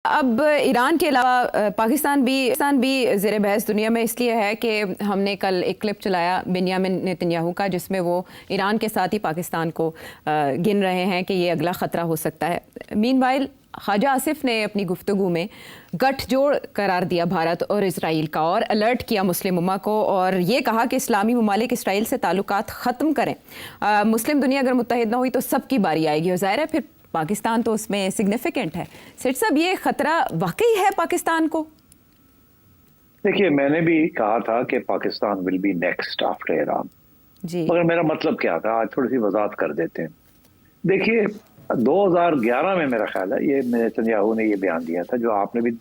اب ایران کے علاوہ پاکستان بھی زیر بحث دنیا میں اس لیے ہے کہ ہم نے کل ایک کلپ چلایا بنیامین نیتن یاہو کا، جس میں وہ ایران کے ساتھ ہی پاکستان کو گن رہے ہیں کہ یہ اگلا خطرہ ہو سکتا ہے۔ مین وائل خواجہ آصف نے اپنی گفتگو میں گٹھ جوڑ قرار دیا بھارت اور اسرائیل کا، اور الرٹ کیا مسلم امہ کو، اور یہ کہا کہ اسلامی ممالک اسرائیل سے تعلقات ختم کریں۔ مسلم دنیا اگر متحد نہ ہوئی تو سب کی باری آئے گی، اور ظاہر ہے پھر پاکستان تو اس میں سگنیفیکنٹ ہے۔ سیٹ صاحب، یہ خطرہ واقعی ہے پاکستان کو؟ دیکھیے، میں نے بھی کہا تھا کہ Pakistan will be next after Iran, جی، مگر میرا مطلب کیا تھا آج تھوڑی سی وضاحت کر دیتے ہیں۔ دیکھیے 2011 میں میرا خیال ہے یہ نیتن یاہو نے یہ بیان دیا تھا، جو آپ نے بھی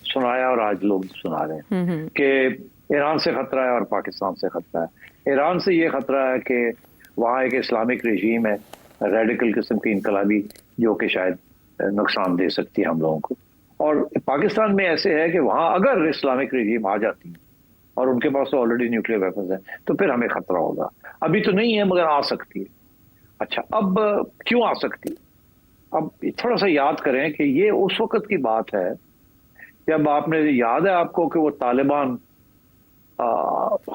سنایا اور آج لوگ سنا رہے ہیں، کہ ایران سے خطرہ ہے اور پاکستان سے خطرہ ہے۔ ایران سے یہ خطرہ ہے کہ وہاں ایک اسلامک رژیم ہے، ریڈیکل قسم کی انقلابی، جو کہ شاید نقصان دے سکتی ہے ہم لوگوں کو، اور پاکستان میں ایسے ہے کہ وہاں اگر اسلامک رژیم آ جاتی ہے اور ان کے پاس تو آلریڈی نیوکلیئر ویپنز ہیں تو پھر ہمیں خطرہ ہوگا۔ ابھی تو نہیں ہے مگر آ سکتی ہے۔ اچھا، اب کیوں آ سکتی؟ اب تھوڑا سا یاد کریں کہ یہ اس وقت کی بات ہے جب آپ نے، یاد ہے آپ کو کہ وہ طالبان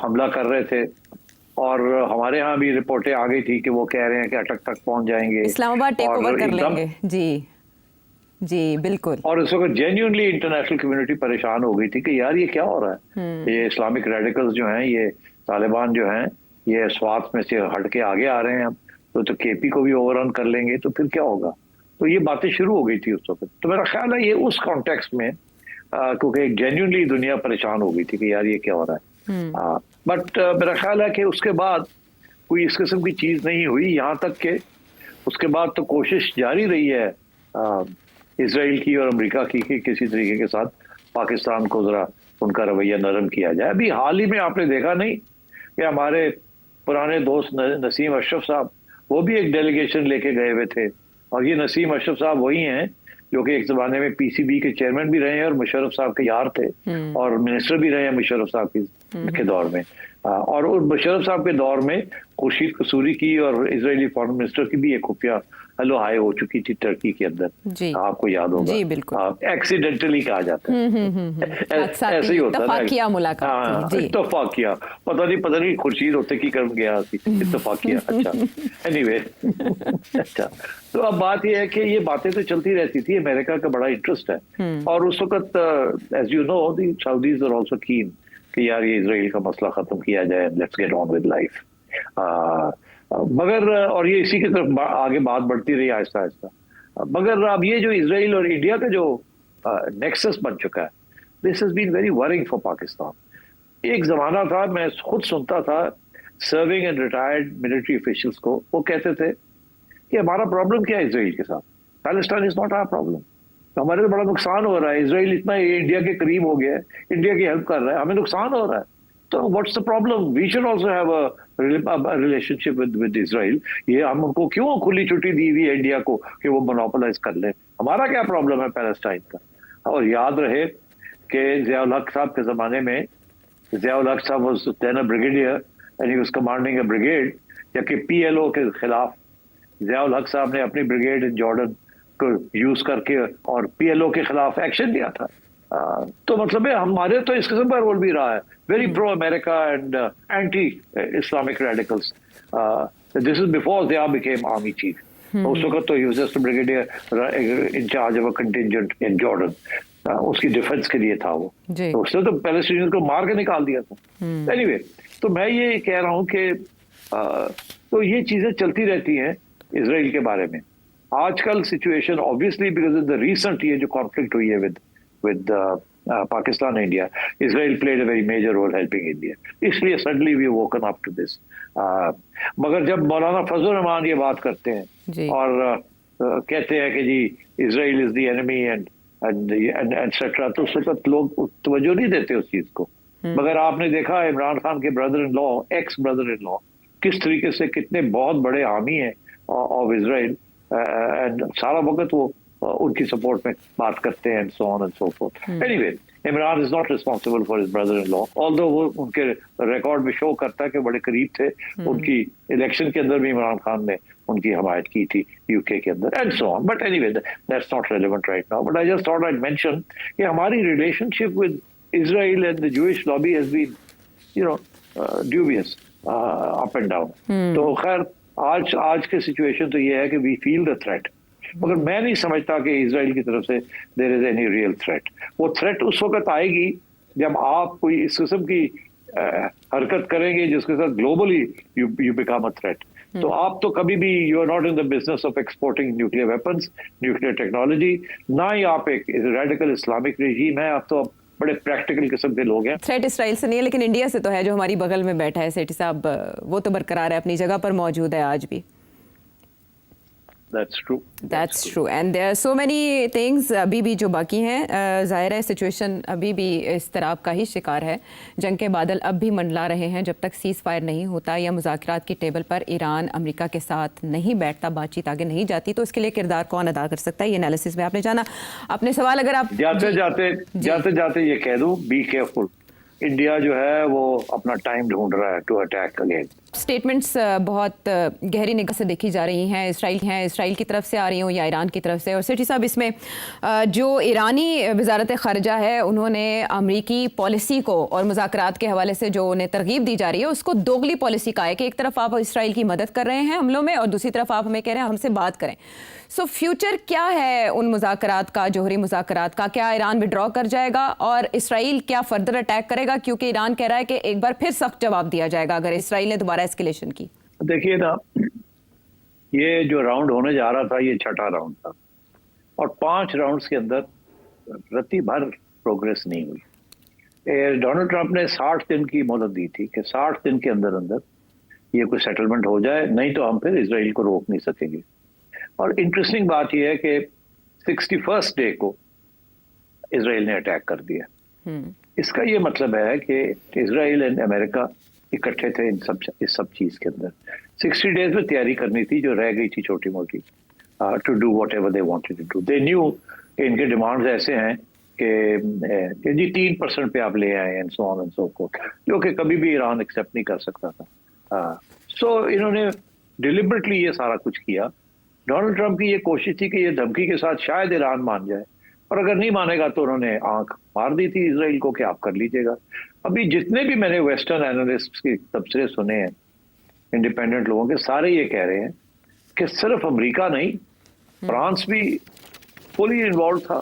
حملہ کر رہے تھے، اور ہمارے ہاں بھی رپورٹیں آ گئی تھی کہ وہ کہہ رہے ہیں کہ اٹک تک پہنچ جائیں گے، اسلام آباد ٹیک اوور کر لیں گے۔ جی جی بالکل۔ اور اس وقت جینیونلی انٹرنیشنل کمیونٹی پریشان ہو گئی تھی کہ یار یہ کیا ہو رہا ہے، یہ اسلامک ریڈیکلز جو ہیں، یہ طالبان جو ہیں، یہ سوات میں سے ہٹ کے آگے آ رہے ہیں، تو کے پی کو بھی اوور رن کر لیں گے تو پھر کیا ہوگا۔ تو یہ باتیں شروع ہو گئی تھی اس وقت۔ تو میرا خیال ہے یہ اس کانٹیکسٹ میں، کیونکہ جینیونلی دنیا پریشان ہو گئی تھی کہ یار یہ کیا ہو رہا ہے۔ بٹ میرا خیال ہے کہ اس کے بعد کوئی اس قسم کی چیز نہیں ہوئی، یہاں تک کہ اس کے بعد تو کوشش جاری رہی ہے اسرائیل کی اور امریکہ کی کہ کسی طریقے کے ساتھ پاکستان کو ذرا ان کا رویہ نرم کیا جائے۔ ابھی حال ہی میں آپ نے دیکھا نہیں کہ ہمارے پرانے دوست نسیم اشرف صاحب، وہ بھی ایک ڈیلیگیشن لے کے گئے ہوئے تھے، اور یہ نسیم اشرف صاحب وہی ہیں جو کہ ایک زمانے میں پی سی بی کے چیئرمین بھی رہے ہیں اور مشرف صاحب کے یار تھے، اور منسٹر بھی رہے ہیں مشرف صاحب کے دور میں، اور مشرف صاحب کے دور میں خورشید قصوری کی اور اسرائیلی فارن منسٹر کی بھی ایک خفیہ ہلو ہائی ہو چکی تھی ترکی کے اندر، آپ کو یاد ہوگا۔ جی بالکل، ایکسیڈنٹلی کہا جاتا ہے، ایسے ہی ہوتا ہے، اتفاقیہ ملاقات، اتفاقیہ، پتہ نہیں خورشید ہوتے کی کرم گیا اتفاقیہ۔ اچھا، اینی وے، اچھا، تو اب بات یہ ہے کہ یہ باتیں تو چلتی رہتی تھی، امریکہ کا بڑا انٹرسٹ ہے، اور اس وقت as you know the Saudis are also keen کہ یار یہ اسرائیل کا مسئلہ ختم کیا جائے، let's get on with life. مگر اور یہ اسی کی طرف آگے بات بڑھتی رہی آہستہ آہستہ، مگر اب یہ جو اسرائیل اور انڈیا کا جو نیکسس بن چکا ہے، this has been very worrying for Pakistan. ایک زمانہ تھا، میں خود سنتا تھا serving and retired military officials کو، وہ کہتے تھے کہ ہمارا پرابلم کیا ہے اسرائیل کے ساتھ، Palestine is not our problem, ہمارے تو بڑا نقصان ہو رہا ہے، اسرائیل اتنا انڈیا کے قریب ہو گیا ہے، انڈیا کی ہیلپ کر رہا ہے، ہمیں نقصان ہو رہا ہے، تو what's the problem, we should also have a relationship with Israel. یہ ہم کو کیوں کھلی چھٹی دی ہوئی ہے انڈیا کو کہ وہ مونوپلائز کر لیں، ہمارا کیا پرابلم ہے پیلسٹائن کا۔ اور یاد رہے کہ ضیاء الحق صاحب کے زمانے میں، Zia ul-Haq sahib was then a brigadier and he was commanding a brigade, جبکہ پی ایل او کے خلاف ضیاء الحق صاحب نے اپنی بریگیڈ ان جارڈن کو یوز کر کے اور پی ایل او کے خلاف ایکشن لیا تھا۔ تو مطلب ہے ہمارے تو اس قسم کا رول بھی رہا ہے، very pro America and anti Islamic radicals. This is before Zia became army chief, اس وقت تو he was just brigadier in charge of a contingent in Jordan, اس کی ڈیفنس کے لیے تھا وہ، تو اس نے تو پیلسٹینین کو مار کے نکال دیا تھا۔ اینی وے، تو میں یہ کہہ رہا ہوں کہ تو یہ چیزیں چلتی رہتی ہیں اسرائیل کے بارے میں۔ آج کل situation obviously because of the recent یہ جو conflict ہوئی ہے with Pakistan India, Israel played a very major role helping India، اس لیے suddenly we woken up to this۔ مگر جب مولانا فضل الرحمان یہ بات کرتے ہیں اور کہتے ہیں کہ جی اسرائیل از دی enemy and etc، تو اس وقت لوگ توجہ نہیں دیتے اس چیز کو۔ مگر آپ نے دیکھا عمران خان کے برادر ان لا، ایکس برادر ان لا، کس طریقے سے کتنے بہت بڑے حامی ہیں آف اسرائیل، سارا وقت وہ ان کی سپورٹ میں بات کرتے ہیں، so on and so forth. Anyway, Imran is not responsible for his brother in law, although वो उनके रिकॉर्ड में शो करता है कि बड़े करीब थे, उनकी इलेक्शन के अंदर भी इमरान खान ने उनकी हमायत की थी यूके के अंदर and so on. But anyway that's not relevant right now. But I just thought I mention कि हमारी relationship with Israel and the Jewish lobby has been dubious up and down. तो खैर आज के सिचुएशन तो ये है कि वी फील द थ्रेट, मगर मैं नहीं समझता कि इजराइल की तरफ से there is any real threat. वो थ्रेट उस वक्त आएगी जब आप कोई इस किस्म की हरकत करेंगे जिसके साथ globally you become a threat. तो आप तो कभी भी you are not in the business of exporting nuclear weapons, nuclear technology, ना ही आप एक रेडिकल इस्लामिक रेजीम है. आप तो बड़े प्रैक्टिकल किस्म के लोग हैं. थ्रेट इसराइल से नहीं है, लेकिन इंडिया से तो है, जो हमारी बगल में बैठा है. सेठी साहब वो तो बरकरार है, अपनी जगह पर मौजूद है आज भी. That's true. That's true. And there are so many things अभी भी जो बाकी हैं. ज़ाहिर है सिचुएशन अभी भी इस तरह का ही शिकार है. जंग के बादल अब भी मंडला रहे हैं. जब तक सीज़ फायर नहीं होता या मुज़ाकरात की टेबल पर ईरान अमेरिका के साथ नहीं बैठता, बातचीत आगे नहीं जाती, तो इसके लिए किरदार कौन अदा कर सकता है? ये एनालिसिस में आपने जाना. अपने सवाल अगर आप जाते जाते ये कह दूं, बी केयरफुल. इंडिया जो है वो अपना टाइम ढूंढ रहा है टू अटैक अगेन. स्टेटमेंट्स बहुत गहरी निगाह से देखी जा रही हैं. इसराइल की तरफ से आ रही हूँ या ईरान की तरफ से. और सेठी साहब, इसमें जो ईरानी वजारत ख़ारजा है, उन्होंने अमरीकी पॉलिसी को और मुज़ाकरात के हवाले से जो उन्हें तरगीब दी जा रही है उसको दोगली पॉलिसी का है कि एक तरफ आप इसराइल की मदद कर रहे हैं हमलों में और दूसरी तरफ आप हमें कह रहे हैं हमसे बात करें. सो फ्यूचर क्या है उन मुज़ाकरात का, जोहरी मुज़ाकरात का? क्या ईरान विड्रॉ कर जाएगा और इसराइल क्या फर्दर अटैक करेगा? क्योंकि ईरान कह रहा है कि एक बार फिर सख्त जवाब दिया जाएगा अगर इसराइल ने दोबारा एस्केलेशन की. देखिए ना, ये जो राउंड होने जा रहा था ये छठा राउंड था और 5 राउंड्स के अंदर रत्ती भर प्रोग्रेस नहीं हुई. डोनाल्ड ट्रंप ने 60 दिन की मोहलत दी थी कि 60 दिन के अंदर अंदर ये कोई सेटलमेंट हो जाए, नहीं तो हम फिर इसराइल को रोक नहीं सकेंगे. और इंटरेस्टिंग बात यह है कि 61st डे को इसराइल ने अटैक कर दिया. इसका ये मतलब है कि इसराइल एंड अमेरिका इकट्ठे थे इस सब चीज के अंदर. 60 डेज में तैयारी करनी थी जो रह गई थी छोटी मोटी, to do whatever they wanted to do. They knew कि इनके डिमांड्स ऐसे हैं कि जी 3% पे आप ले आए and so on and so fourth, जो कि कभी भी ईरान एक्सेप्ट नहीं कर सकता था. सो इन्होंने डिलिबरेटली ये सारा कुछ किया. डोनाल्ड ट्रंप की ये कोशिश थी कि ये धमकी के साथ शायद ईरान मान जाए, और अगर नहीं मानेगा तो उन्होंने आंख मार दी थी इसराइल को कि आप कर लीजिएगा. अभी जितने भी मैंने वेस्टर्न एनालिस्ट के तबसरे सुने हैं इंडिपेंडेंट लोगों के, सारे ये कह रहे हैं कि सिर्फ अमेरिका नहीं, फ्रांस भी फुली इन्वॉल्व था,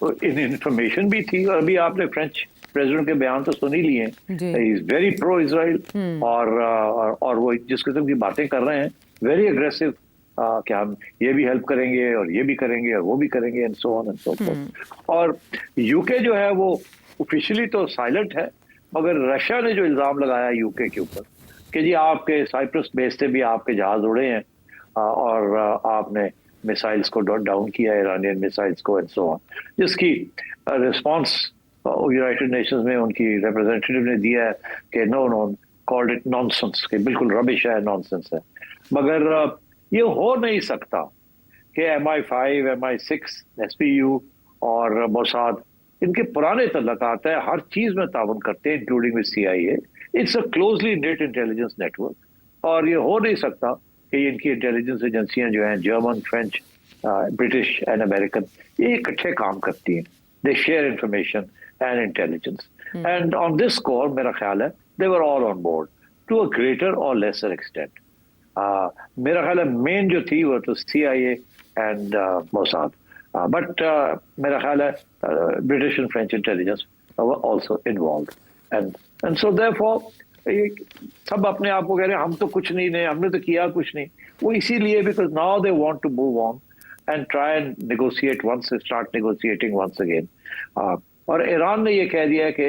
तो इंफॉर्मेशन भी थी. और अभी आपने फ्रेंच प्रेसिडेंट के बयान तो सुन ही लिए, he is very pro Israel, और वो जिस किस्म की बातें कर रहे हैं, वेरी अग्रेसिव, कि हम ये भी हेल्प करेंगे और ये भी करेंगे और वो भी करेंगे and so on and so fourth. और यूके जो है वो ऑफिशियली तो साइलेंट है, मगर रशिया ने जो इल्जाम लगाया यूके के ऊपर कि जी आपके साइप्रस बेस से भी आपके जहाज उड़े हैं और आपने मिसाइल्स को डाउन किया, ईरानियन मिसाइल्स को एंड सो ऑन, जिसकी रिस्पॉन्स यूनाइटेड नेशंस में उनकी रिप्रेजेंटेटिव ने दिया है कि नो कॉल्ड इट नॉनसेंस, कि बिल्कुल रबिश है, नॉनसेंस है. मगर ये हो नहीं सकता कि MI5, MI6, SPU और मोसाद इनके पुराने तल्लुकात है, हर चीज में ताउन करते हैं including with CIA. It's a closely net intelligence network, और ये हो नहीं सकता कि इनकी इंटेलिजेंस एजेंसियां जो हैं German, French, British and American, ये इकट्ठे काम करती हैं. They share information and intelligence, and on this score मेरा ख्याल है they were all on board to a greater or lesser extent. मेरा ख्याल है मेन जो थी वो तो CIA एंड मोसाद, बट मेरा ख्याल है British and French intelligence also involve, and so therefore सब अपने आप को कह रहे हैं हम तो कुछ नहीं, हमने तो किया कुछ नहीं. वो इसीलिए because now they want to move on and try and negotiate once, start negotiating once again. और ईरान ने ये कह दिया है कि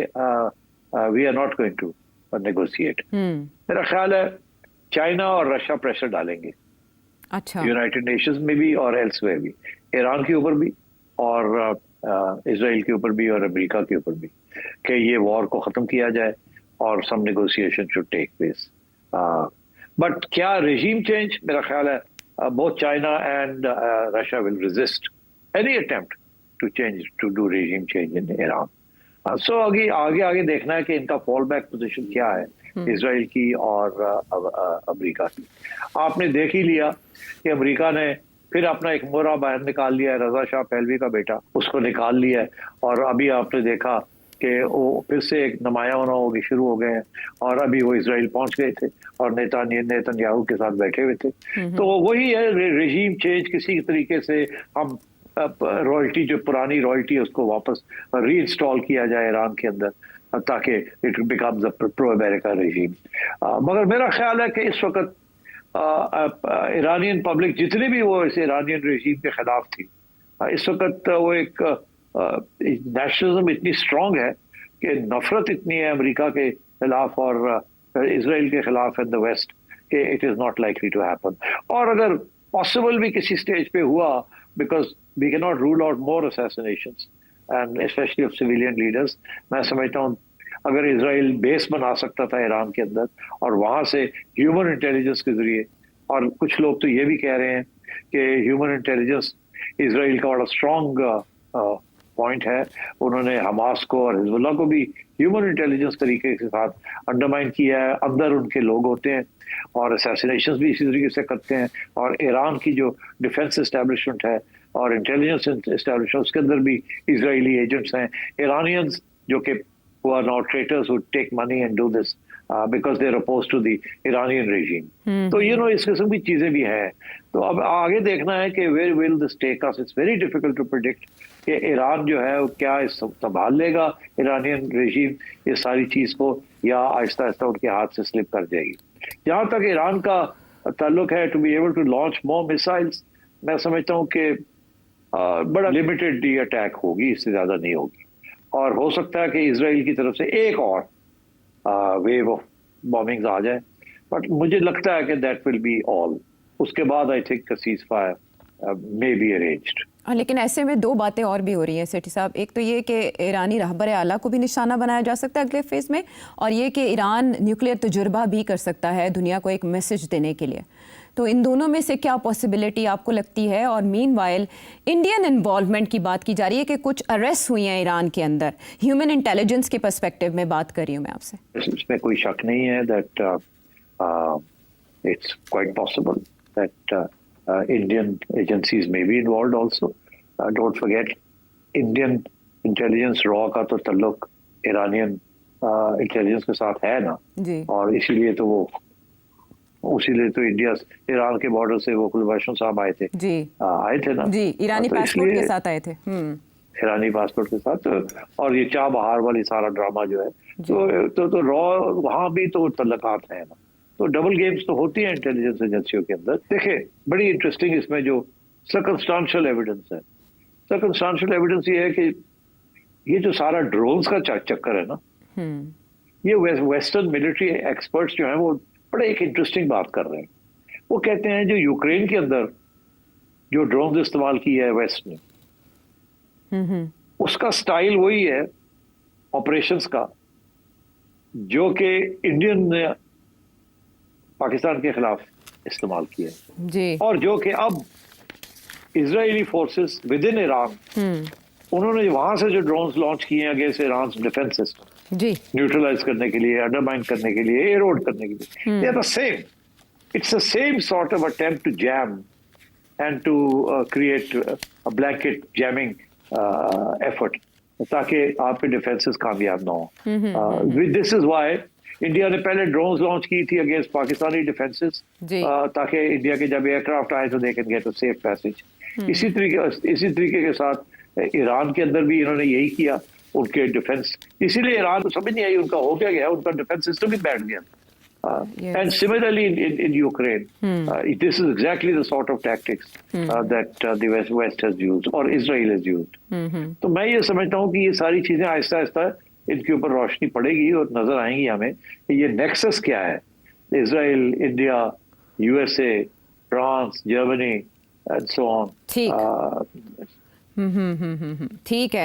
we are not going to negotiate. मेरा ख्याल है चाइना और रशिया प्रेशर डालेंगे, अच्छा, यूनाइटेड नेशंस में भी और एल्सवेयर भी, ईरान के ऊपर भी और इसराइल के ऊपर भी और अमेरिका के ऊपर भी, कि ये वॉर को खत्म किया जाए और some negotiation should take place. But क्या रेजीम चेंज? मेरा ख्याल है both China and Russia will resist any attempt to change, to do regime change in Iran. So आगे आगे आगे देखना है कि इनका फॉल बैक पोजीशन क्या है इसराइल की और अमेरिका की। आपने देख ही लिया कि अमेरिका ने फिर अपना एक मोहरा बाहर निकाल लिया है, रजा शाह पहलवी का बेटा, उसको निकाल लिया है। और अभी आपने देखा कि वो फिर से एक नुमाया होना होगी शुरू हो गए हैं, और अभी वो इसराइल पहुंच गए थे और नेतन्याहू के साथ बैठे हुए थे। तो वही है रेजीम चेंज, किसी तरीके से हम रॉयल्टी, जो पुरानी रॉयल्टी है उसको वापस रीइंस्टॉल किया जाए ईरान के अंदर ताकि it becomes a pro America regime. मगर मेरा ख्याल है कि इस वक्त ईरानियन पब्लिक जितने भी वो इस ईरानियन रेजीम के खिलाफ थी, इस वक्त वो एक नेशनलिज्म इतनी स्ट्रांग है कि नफरत इतनी है अमेरिका के खिलाफ और इसराइल के खिलाफ इन द वेस्ट कि it is not likely to happen. और अगर पॉसिबल भी किसी स्टेज पे हुआ, because we can not rule out more assassinations and specially of civilian leaders, मैं समझता हूँ अगर इसराइल बेस बना सकता था ईरान के अंदर और वहां से ह्यूमन इंटेलिजेंस के जरिए, और कुछ लोग तो ये भी कह रहे हैं कि ह्यूमन इंटेलिजेंस इसराइल का बड़ा स्ट्रॉन्ग पॉइंट है, उन्होंने हमास को और हिजबुल्लाह को भी ह्यूमन इंटेलिजेंस तरीके के साथ अंडरमाइन किया है, अंदर उनके लोग होते हैं और असैसिनेशंस भी इसी तरीके से करते हैं। और ईरान की जो डिफेंस एस्टेब्लिशमेंट है और इंटेलिजेंस एस्टेब्लिशमेंट, उसके अंदर भी इजरायली एजेंट्स हैं, ईरानियंस जो कि who are now traitors who take money and do this because they're opposed to the Iranian regime. तो इस किस्म की चीजें भी हैं। तो अब आगे देखना है कि where will this take us? It's very difficult to predict कि ईरान जो है वो क्या संभाल लेगा ईरानियन रेजीम ये सारी चीज को, या आहिस्ता आहिस्ता उनके हाथ से स्लिप कर जाएगी। जहां तक ईरान का ताल्लुक है to be able to launch more missiles, मैं समझता हूँ कि बड़ा लिमिटेड डी अटैक होगी, इससे ज्यादा नहीं होगी। और हो सकता है कि इसराइल की तरफ से एक और वेव ऑफ बॉम्बिंग्स आ जाए, बट मुझे लगता है कि दैट विल बी ऑल। उसके बाद I think cease fire may be arranged. लेकिन ऐसे में दो बातें और भी हो रही हैं सेठी साहब। एक तो ये कि ईरानी रहबर आला को भी निशाना बनाया जा सकता है अगले फेज में, और ये कि ईरान न्यूक्लियर तजुर्बा भी कर सकता है दुनिया को एक मैसेज देने के लिए। तो इन दोनों में से क्या पॉसिबिलिटी आपको लगती है? और मीनवाइल इंडियन इन्वॉल्वमेंट की बात की जा रही है कि कुछ अरेस्ट हुई हैं ईरान के अंदर, ह्यूमन इंटेलिजेंस के पर्सपेक्टिव में बात कर रही हूँ मैं आपसे। इसमें कोई शक नहीं है that it's quite possible that Indian agencies may be involved also. Don't forget, Indian intelligence raw का तो ताल्लुक Iranian intelligence के साथ है ना, और इसीलिए तो तो इंडिया ईरान के बॉर्डर से वो कुलभूषण साहब आए थे आए थे ना जी, ईरानी पासपोर्ट के साथ आए थे, ईरानी पासपोर्ट के साथ। और ये चाह बहार वाली सारा ड्रामा जो है तो रॉ वहां भी तो तल्लुकात है ना, तो डबल गेम्स तो होती हैं इंटेलिजेंस एजेंसियों के अंदर। देखिए बड़ी इंटरेस्टिंग इसमें जो सर्कमस्टांशियल एविडेंस है, सर्कमस्टांशियल एविडेंस ये है कि ये जो सारा ड्रोन्स का चक्कर है ना, ये वेस्टर्न मिलिट्री एक्सपर्ट्स जो हैं वो बड़े एक इंटरेस्टिंग बात कर रहे हैं। वो कहते हैं जो यूक्रेन के अंदर जो ड्रोन्स इस्तेमाल किया है वेस्ट ने, उसका स्टाइल वही है ऑपरेशंस का जो कि इंडियन ने पाकिस्तान के खिलाफ इस्तेमाल किया जी, और जो कि अब Israeli forces with in Iran उन्होंने वहां से जो ड्रोन्स लॉन्च किए हैं अगेंस्ट ईरान डिफेंस सिस्टम जी, न्यूट्रलाइज करने के लिए, अंडरमाइन करने के लिए, एरोड करने के लिए, they are the same, it's the same sort of attempt to jam and to create a blanket jamming effort ताकि आपके डिफेंसेस कामयाब ना हो। दिस इज व्हाई इंडिया ने पहले ड्रोन्स लॉन्च की थी अगेंस्ट पाकिस्तानी डिफेंसेस ताकि इंडिया के जब एयरक्राफ्ट आए तो they can get a safe passage. इसी तरीके के साथ ईरान के अंदर भी इन्होंने यही किया, उनके डिफेंस, इसीलिए ईरान को समझ नहीं आई उनका हो क्या गया, उनका डिफेंस सिस्टम ही बैठ गया। And similarly in Ukraine, this is exactly the sort of tactics that the West has used or Israel has used. तो मैं ये समझता हूँ कि ये सारी चीजें आहिस्ता आहिस्ता इनके ऊपर रोशनी पड़ेगी और नजर आएंगी हमें कि ये नेक्सस क्या है, Israel, India, USA, France, Germany and so on. ठीक है।